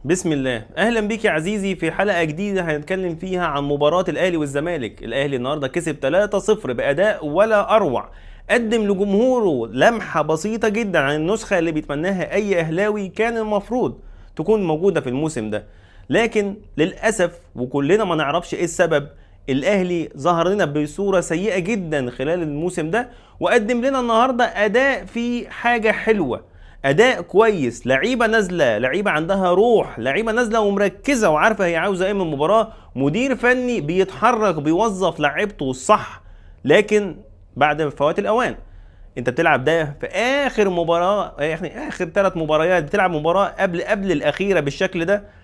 بسم الله، اهلا بيك يا عزيزي في حلقه جديده هنتكلم فيها عن مباراه الاهلي والزمالك. الاهلي النهارده كسب 3-0 باداء ولا اروع. قدم لجمهوره لمحه بسيطه جدا عن النسخه اللي بيتمناها اي اهلاوي كان المفروض تكون موجوده في الموسم ده. لكن للاسف وكلنا ما نعرفش ايه السبب، الاهلي ظهر لنا بصوره سيئه جدا خلال الموسم ده، وقدم لنا النهارده اداء فيه حاجه حلوه، اداء كويس، لعيبه نازله، لعيبه عندها روح، لعيبه نازله ومركزه وعارفه هي عاوزه ايه من المباراه، مدير فني بيتحرك بيوظف لعيبته الصح. لكن بعد فوات الاوان، انت بتلعب ده في اخر مباراه، يعني اخر 3 مباريات بتلعب مباراه قبل الاخيره بالشكل ده.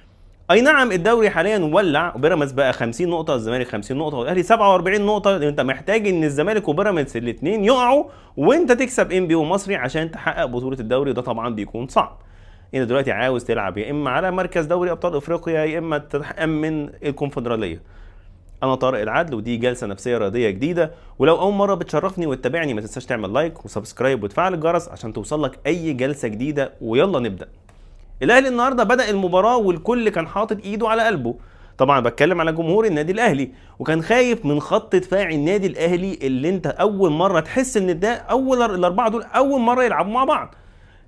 اي نعم الدوري حاليا ولع، وبيراميدز بقى 50 نقطه، الزمالك 50 نقطه، والاهلي 47 نقطه. انت محتاج ان الزمالك وبيراميدز الاثنين يقعوا وانت تكسب ام بي ومصري عشان تحقق بطوله الدوري، وده طبعا بيكون صعب. انت دلوقتي عاوز تلعب يا اما على مركز دوري ابطال افريقيا يا اما تامن الكونفدراليه. انا طارق العدل، ودي جلسه نفسيه رياضيه جديده. ولو اول مره بتشرفني وتتابعني ما تنساش تعمل لايك وسبسكرايب وتفعل الجرس عشان توصلك اي جلسه جديده. ويلا نبدا. الاهلي النهارده بدا المباراه والكل كان حاطط ايده على قلبه. طبعا بتكلم على جمهور النادي الاهلي، وكان خايف من خط دفاع النادي الاهلي اللي انت اول مره تحس ان ده الاربعه دول اول مره يلعبوا مع بعض،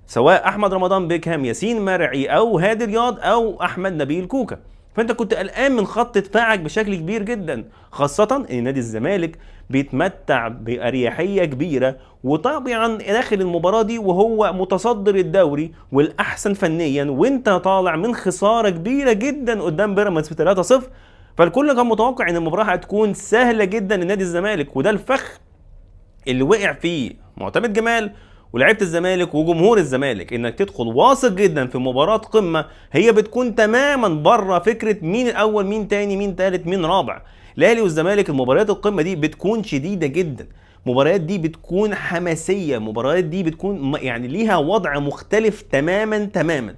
سواء احمد رمضان بيكهام، ياسين مرعي، او هادي رياض، او احمد نبيل كوكا. فانت كنت قلقان من خط دفاعك بشكل كبير جدا، خاصه ان نادي الزمالك بيتمتع باريحيه كبيره، وطبعا داخل المباراه دي وهو متصدر الدوري والاحسن فنيا، وانت طالع من خساره كبيره جدا قدام بيراميدز في 3-0. فالكل كان متوقع ان المباراه هتكون سهله جدا لنادي الزمالك، وده الفخ اللي وقع فيه معتمد جمال ولاعيبه الزمالك وجمهور الزمالك، انك تدخل واثق جدا في مباراه قمه هي بتكون تماما بره فكره مين الاول مين تاني مين تالت مين رابع. الاهلي والزمالك المباريات القمه دي بتكون شديده جدا، مباريات دي بتكون حماسيه، مباريات دي بتكون يعني ليها وضع مختلف تماما تماما.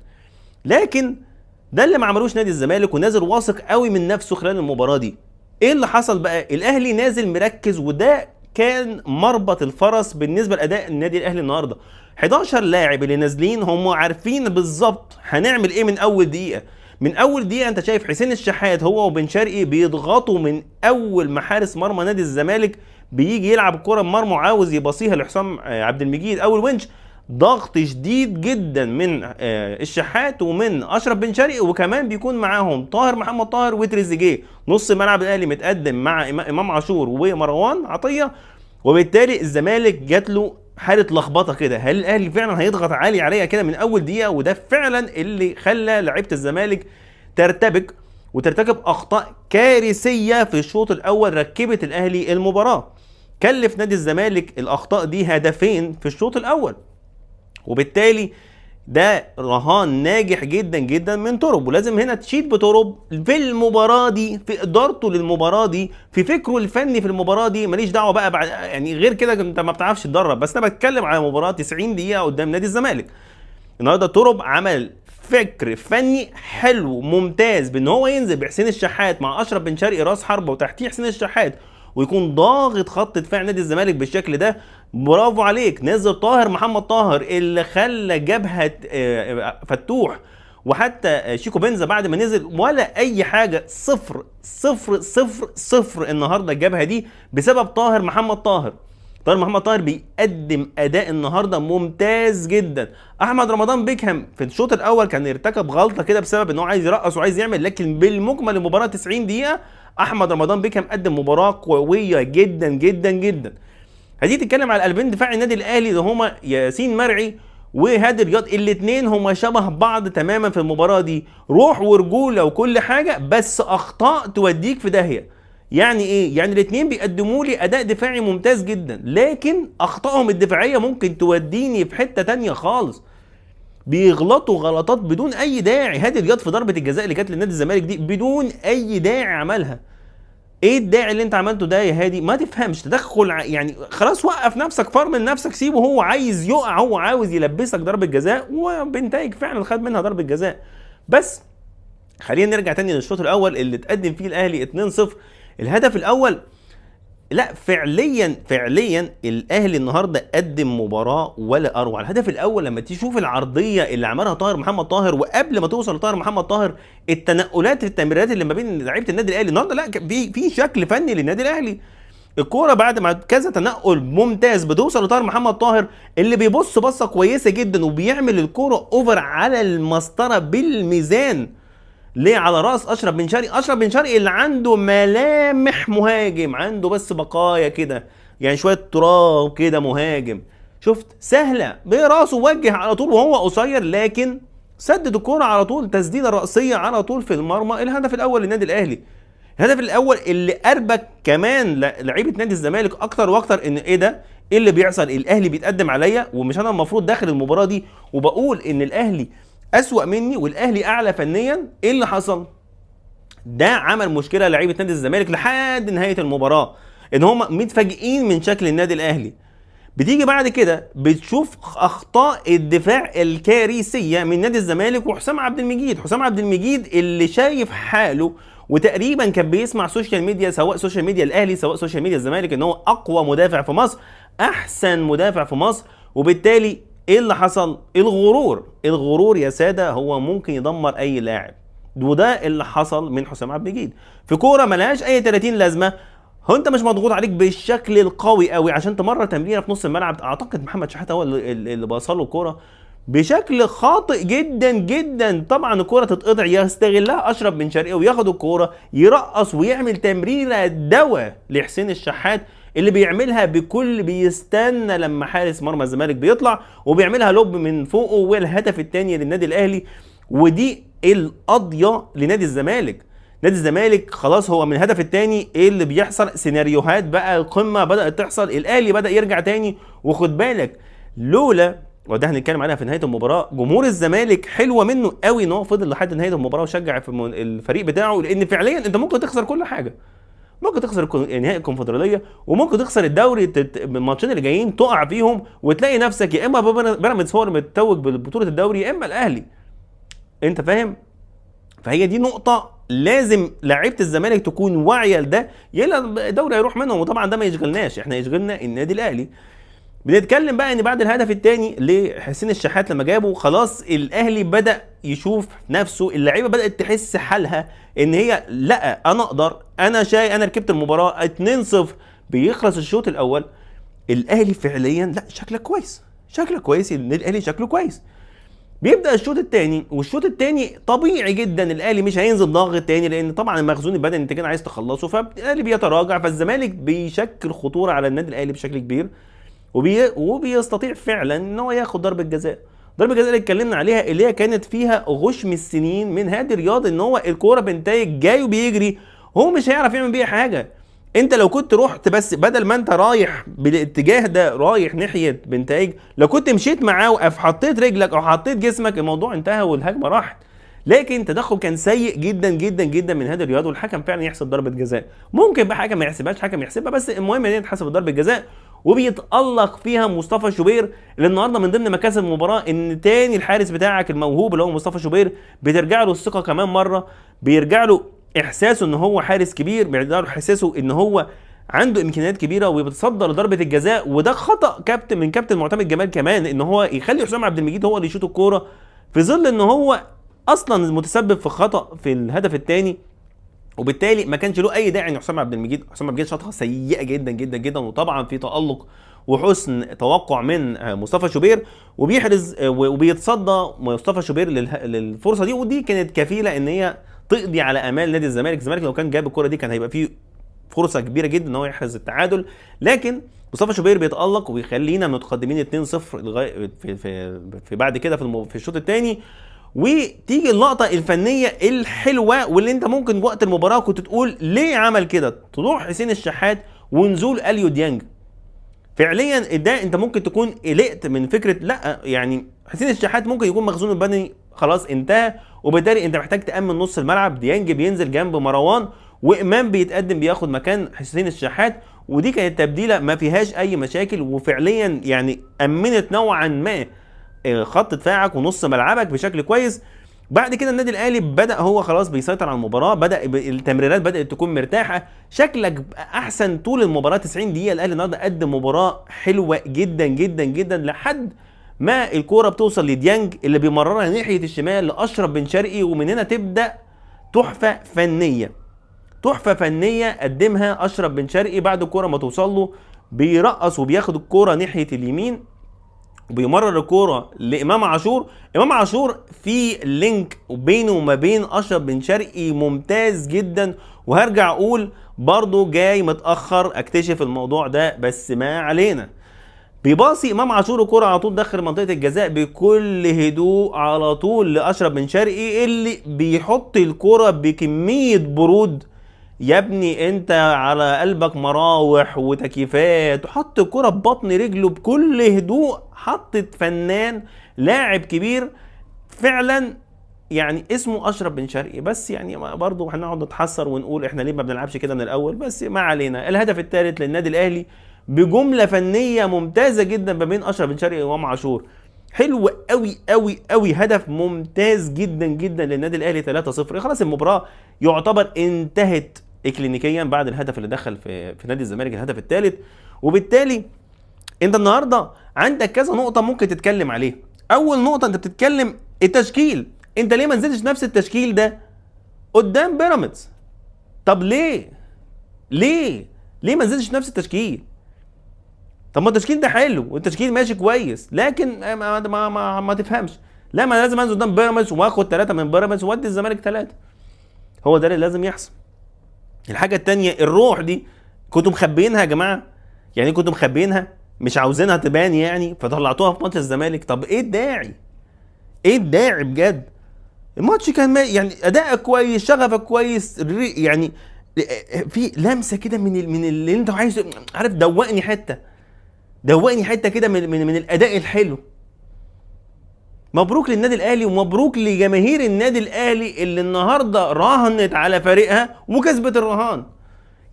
لكن ده اللي ما عملوش نادي الزمالك، ونازل واثق قوي من نفسه خلال المباراه دي. ايه اللي حصل بقى؟ الاهلي نازل مركز، وده كان مربط الفرس بالنسبه لاداء النادي الاهلي النهارده. 11 لاعب اللي نازلين هم عارفين بالظبط هنعمل ايه من اول دقيقه. من اول دقيقه انت شايف حسين الشحات هو وبن شرقي بيضغطوا من اول ما حارس مرمى نادي الزمالك بيجي يلعب الكره بمرمى وعاوز يباصيها لحسام عبد المجيد اول ونش. ضغط شديد جدا من الشحات ومن اشرف بن شرقي، وكمان بيكون معاهم طاهر محمد طاهر وتريزيجيه. نص ملعب الاهلي متقدم مع امام عاشور ومروان عطيه، وبالتالي الزمالك جات له حاله لخبطه كده. هل الاهلي فعلا هيضغط عالي عليها كده من اول دقيقه؟ وده فعلا اللي خلى لعيبه الزمالك ترتبك وترتكب اخطاء كارثيه في الشوط الاول، ركبت الاهلي المباراه. كلف نادي الزمالك الاخطاء دي هدفين في الشوط الاول، وبالتالي ده رهان ناجح جدا جدا من تورب. ولازم هنا تشيد بتورب في المباراه دي، في ادارته للمباراه دي، في فكره الفني في المباراه دي. ماليش دعوه بقى بعد يعني غير كده انت ما بتعرفش تدرب، بس انا بتكلم على مباراه 90 دقيقه قدام نادي الزمالك. النهارده تورب عمل فكر فني حلو ممتاز، بان هو ينزل بحسين الشحات مع اشرف بن شرقي راس حربه وتحتيه حسين الشحات، ويكون ضاغط خط دفاع نادي الزمالك بالشكل ده. برافو عليك. نزل طاهر محمد طاهر اللي خلى جبهه فتوح وحتى شيكو بنزا بعد ما نزل ولا اي حاجه. صفر صفر صفر صفر النهارده الجبهه دي بسبب طاهر محمد طاهر. طاهر محمد طاهر بيقدم اداء النهارده ممتاز جدا. احمد رمضان بيكهام في الشوط الاول كان ارتكب غلطه كده بسبب ان هو عايز يرقص وعايز يعمل، لكن بالمجمل المباراه 90 دقيقه احمد رمضان بيكهام قدم مباراه قويه جدا جدا جدا. هتيجي تتكلم على قلبين دفاع النادي الاهلي اللي هما ياسين مرعي وهادي رياض، الاثنين هما شبه بعض تماما في المباراه دي، روح ورجوله وكل حاجه، بس اخطاء توديك في داهيه. يعني ايه؟ يعني الاثنين بيقدموا لي اداء دفاعي ممتاز جدا، لكن اخطائهم الدفاعيه ممكن توديني في حته تانية خالص. بيغلطوا غلطات بدون اي داعي. هادي رياض في ضربه الجزاء اللي جت للنادي الزمالك دي بدون اي داعي عملها. ايه الداعي اللي انت عملته ده يا هادي؟ ما تفهمش. تدخل يعني خلاص وقف نفسك، فرمل نفسك، سيبه هو عايز يقع، هو عاوز يلبسك ضربه جزاء، وبنتائج فعلا خد منها ضربه جزاء. بس خلينا نرجع تاني للشوط الاول اللي اتقدم فيه الاهلي 2-0. الهدف الاول لا فعليا الاهلي النهارده قدم مباراه ولا اروع. الهدف الاول لما تشوف العرضيه اللي عملها طاهر محمد طاهر، وقبل ما توصل لطاهر محمد طاهر التنقلات في التمريرات اللي ما بين لعيبه النادي الاهلي النهارده، لا في شكل فني للنادي الاهلي. الكوره بعد ما كذا تنقل ممتاز بتوصل لطاهر محمد طاهر اللي بيبص بصه كويسه جدا وبيعمل الكوره اوفر على المسطره بالميزان ليه على راس اشرف بن شرقي. اشرف بن شرقي اللي عنده ملامح مهاجم، عنده بس بقايا كده يعني شويه تراب كده مهاجم. شفت سهله براسه وجه على طول وهو قصير، لكن سدد الكوره على طول، تسديده راسيه على طول في المرمى. الهدف الاول للنادي الاهلي، الهدف الاول اللي اربك كمان لعيبه نادي الزمالك اكتر واكتر ان ايه ده، ايه اللي بيحصل؟ الاهلي بيتقدم عليا ومش انا المفروض داخل المباراه دي وبقول ان الاهلي اسوأ مني والاهلي اعلى فنيا. ايه اللي حصل؟ ده عمل مشكله لعيبه نادي الزمالك لحد نهايه المباراه، ان هم متفاجئين من شكل النادي الاهلي. بتيجي بعد كده بتشوف اخطاء الدفاع الكارثيه من نادي الزمالك وحسام عبد المجيد. حسام عبد المجيد اللي شايف حاله وتقريبا كان بيسمع سوشيال ميديا، سواء سوشيال ميديا الاهلي سواء سوشيال ميديا الزمالك، ان هو اقوى مدافع في مصر، احسن مدافع في مصر. وبالتالي ايه اللي حصل؟ الغرور يا ساده هو ممكن يدمر اي لاعب، وده اللي حصل من حسام عبد المجيد في كوره ملهاش اي 30 لازمه. هو انت مش مضغوط عليك بالشكل القوي قوي عشان تمرر تمريره في نص الملعب. اعتقد محمد شحاته هو اللي باص له الكوره بشكل خاطئ جدا جدا. طبعا الكوره تتقطع، يستغلها اشرف بن شرقي وياخد الكوره يرقص ويعمل تمريره دواء لحسين الشحات اللي بيعملها بكل بيستنى لما حارس مرمى الزمالك بيطلع وبيعملها لوب من فوقه، والهدف الثاني للنادي الاهلي. ودي القضيه لنادي الزمالك. نادي الزمالك خلاص هو من الهدف الثاني ايه اللي بيحصل؟ سيناريوهات بقى القمه بدات تحصل، الاهلي بدا يرجع تاني. وخد بالك لولا، وده هنتكلم عليها في نهايه المباراه، جمهور الزمالك حلوه منه قوي ان هو فضل لحد نهايه المباراه وشجع في الفريق بتاعه، لان فعليا انت ممكن تخسر كل حاجه. ممكن تخسر نهائي الكونفدراليه وممكن تخسر الدوري، الماتشين اللي جايين تقع فيهم وتلاقي نفسك يا اما بيراميدز هو اللي متوج ببطوله الدوري يا اما الاهلي. انت فاهم؟ فهي دي نقطه لازم لعيبه الزمالك تكون واعيه لده، يلا الدوري هيروح منهم. وطبعا ده ما يشغلناش، احنا يشغلنا النادي الاهلي. بنتكلم بقى ان بعد الهدف الثاني لحسين الشحات لما جابه خلاص الاهلي بدا يشوف نفسه، اللعيبه بدات تحس حالها ان هي لا انا اقدر، انا انا ركبت المباراه 2-0 بيخلص الشوط الاول. الاهلي فعليا لا شكلك كويس النادي الاهلي شكله كويس. بيبدا الشوط الثاني، والشوط الثاني طبيعي جدا الاهلي مش هينزل ضاغط تاني لان طبعا المخزون البدني انت كده عايز تخلصه، فالاهلي بيتراجع. فالزمالك بيشكل خطوره على النادي الاهلي بشكل كبير وبيستطيع فعلا ان هو ياخد ضربه جزاء. ضربه الجزاء اللي اتكلمنا عليها اللي هي كانت فيها غشم السنين من هادي رياض، ان هو الكوره بنتايج جاي وبيجري هو مش هيعرف يعمل بيها حاجه. انت لو كنت رحت بس بدل ما انت رايح بالاتجاه ده رايح ناحيه بنتايج، لو كنت مشيت معاه وقف حطيت رجلك او حطيت جسمك الموضوع انتهى والهجمه راحت. لكن تدخل كان سيء جدا جدا جدا من هادي رياض، والحكم فعلا يحسب ضربه جزاء. ممكن بقى حكم ما يحسبهاش، حكم يحسبها، بس المهم ان هي تحسب ضربه جزاء. وبيتألق فيها مصطفى شوبير اللي النهارده من ضمن مكاسب المباراه ان تاني الحارس بتاعك الموهوب اللي هو مصطفى شوبير بترجع له الثقه كمان مره، بيرجع له احساسه ان هو حارس كبير، بيرجع له احساسه ان هو عنده امكانيات كبيره وبيتصدر ضربه الجزاء. وده خطا من كابتن معتمد جمال كمان ان هو يخلي حسام عبد المجيد هو اللي يشوط الكوره في ظل ان هو اصلا متسبب في خطا في الهدف الثاني. وبالتالي ما كانش له اي داعي ان حسام عبد المجيد شاطها سيئه جدا جدا جدا. وطبعا في تالق وحسن توقع من مصطفى شوبير وبيحرز وبيتصدى مصطفى شوبير للفرصه دي، ودي كانت كفيله ان هي تقضي على امال نادي الزمالك. الزمالك لو كان جاب الكره دي كان هيبقى فيه فرصه كبيره جدا ان هو يحرز التعادل، لكن مصطفى شوبير بيتالق وبيخلينا متقدمين 2-0 لغايه في بعد كده في الشوط الثاني. وتيجي اللقطه الفنيه الحلوه واللي انت ممكن وقت المباراه كنت تقول ليه عمل كده، طلوع حسين الشحات ونزول اليو ديانج. فعليا ده انت ممكن تكون قلقت من فكره لا يعني حسين الشحات ممكن يكون مخزون البدني خلاص انتهى، وبالتالي انت محتاج تامن نص الملعب. ديانج بينزل جنب مروان وامام بيتقدم بياخد مكان حسين الشحات، ودي كانت تبديله ما فيهاش اي مشاكل. وفعليا يعني امنت نوعا ما خط دفاعك ونص ملعبك بشكل كويس. بعد كده النادي الاهلي بدا هو خلاص بيسيطر على المباراه، بدا التمريرات بدات تكون مرتاحه، شكلك احسن طول المباراه 90 دقيقه. الاهلي النهارده قدم مباراه حلوه جدا جدا جدا لحد ما الكوره بتوصل لديانج اللي بيمررها ناحيه الشمال لاشرف بن شرقي، ومن هنا تبدا تحفه فنيه. تحفه فنيه قدمها اشرف بن شرقي بعد الكوره ما توصل له، بيرقص وبياخد الكوره ناحيه اليمين وبيمرر الكوره لامام عاشور. امام عاشور في لينك بينه وما بين اشرف بن شرقي ممتاز جدا، وهرجع اقول برضه جاي متاخر اكتشف الموضوع ده بس ما علينا. بيباصي امام عاشور الكوره على طول داخل منطقه الجزاء بكل هدوء على طول لاشرف بن شرقي اللي بيحط الكوره بكميه برود. يا ابني انت على قلبك مراوح وتكييفات، وحط الكرة ببطن رجله بكل هدوء. حطت فنان لاعب كبير فعلا يعني اسمه اشرف بن شرقي. بس يعني برضه هنقعد نتحسر ونقول احنا ليه ما بنلعبش كده من الاول، بس ما علينا. الهدف الثالث للنادي الاهلي بجمله فنيه ممتازه جدا ما بين اشرف بن شرقي وامام عاشور. حلو قوي قوي قوي، هدف ممتاز جدا جدا للنادي الاهلي 3-0. خلاص المباراه يعتبر انتهت اكلينيكيا بعد الهدف اللي دخل في نادي الزمالك الهدف الثالث. وبالتالي انت النهارده عندك كذا نقطه ممكن تتكلم عليها. اول نقطه انت بتتكلم التشكيل، انت ليه ما نزلتش نفس التشكيل ده قدام بيراميدز؟ طب ليه ما نزلتش نفس التشكيل؟ طب ما التشكيل ده حلو والتشكيل ماشي كويس، لكن ما تفهمش لا ما لازم انزل قدام بيراميدز واخد 3 من بيراميدز وادي الزمالك 3. هو ده اللي لازم يحصل. الحاجه الثانيه الروح دي كنتوا مخبيينها يا جماعه، يعني كنتوا مخبيينها مش عاوزينها تبان يعني فطلعتوها في ماتش الزمالك. طب ايه الداعي؟ ايه الداعي بجد؟ الماتش كان يعني ادائك كويس، شغفك كويس، يعني في لمسه كده من اللي انت عايز، عارف، دوقني حته كده من الاداء الحلو. مبروك للنادي الاهلي ومبروك لجماهير النادي الاهلي اللي النهارده راهنت على فريقها وكسبت الرهان.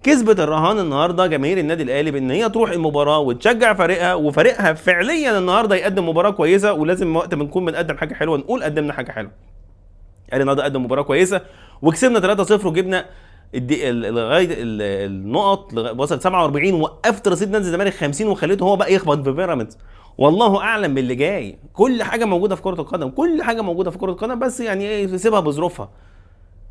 كسبت الرهان النهارده جماهير النادي الاهلي بان هي تروح المباراه وتشجع فريقها، وفريقها فعليا النهارده يقدم مباراه كويسه. ولازم وقت ما نكون بنقدم حاجه حلوه نقول قدمنا حاجه حلوه. الاهلي النهارده قدم مباراه كويسه وكسبنا 3-0 وجبنا لغايه النقط وصل 47، وقفت رصيد نادي الزمالك 50 وخليته هو بقى يخبط في بيراميدز. والله اعلم باللي جاي. كل حاجه موجوده في كره القدم، كل حاجه موجوده في كره القدم، بس يعني ايه، سيبها بظروفها.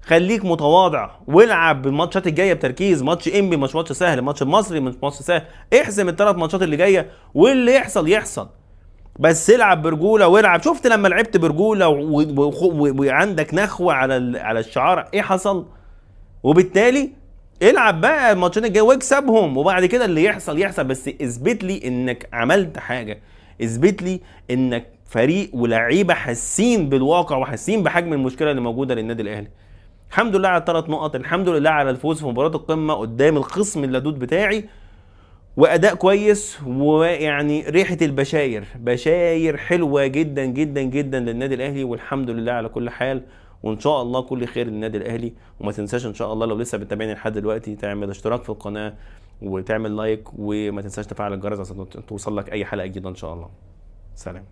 خليك متواضع والعب الماتشات الجايه بتركيز. ماتش انبي مش ماتش سهل، ماتش المصري مش ماتش سهل. احسم ال3 ماتشات اللي جايه واللي يحصل يحصل، بس العب برجوله والعب. شفت لما لعبت برجوله وعندك نخوه على الشعار ايه حصل؟ وبالتالي العب بقى الماتشين الجاي واكسبهم، وبعد كده اللي يحصل يحصل. بس اثبت لي انك عملت حاجه، اثبت لي انك فريق ولاعيبه حاسين بالواقع وحاسين بحجم المشكله اللي موجوده للنادي الاهلي. الحمد لله على ال3 نقط، الحمد لله على الفوز في مباراه القمه قدام الخصم اللدود بتاعي، واداء كويس، ويعني ريحه البشاير، بشاير حلوه جدا جدا جدا للنادي الاهلي. والحمد لله على كل حال، وان شاء الله كل خير للنادي الاهلي. وما تنساش ان شاء الله لو لسه بتتابعني لحد دلوقتي تعمل اشتراك في القناه وتعمل لايك، وما تنساش تفعل الجرس عشان توصل لك اي حلقه جديده ان شاء الله. سلام.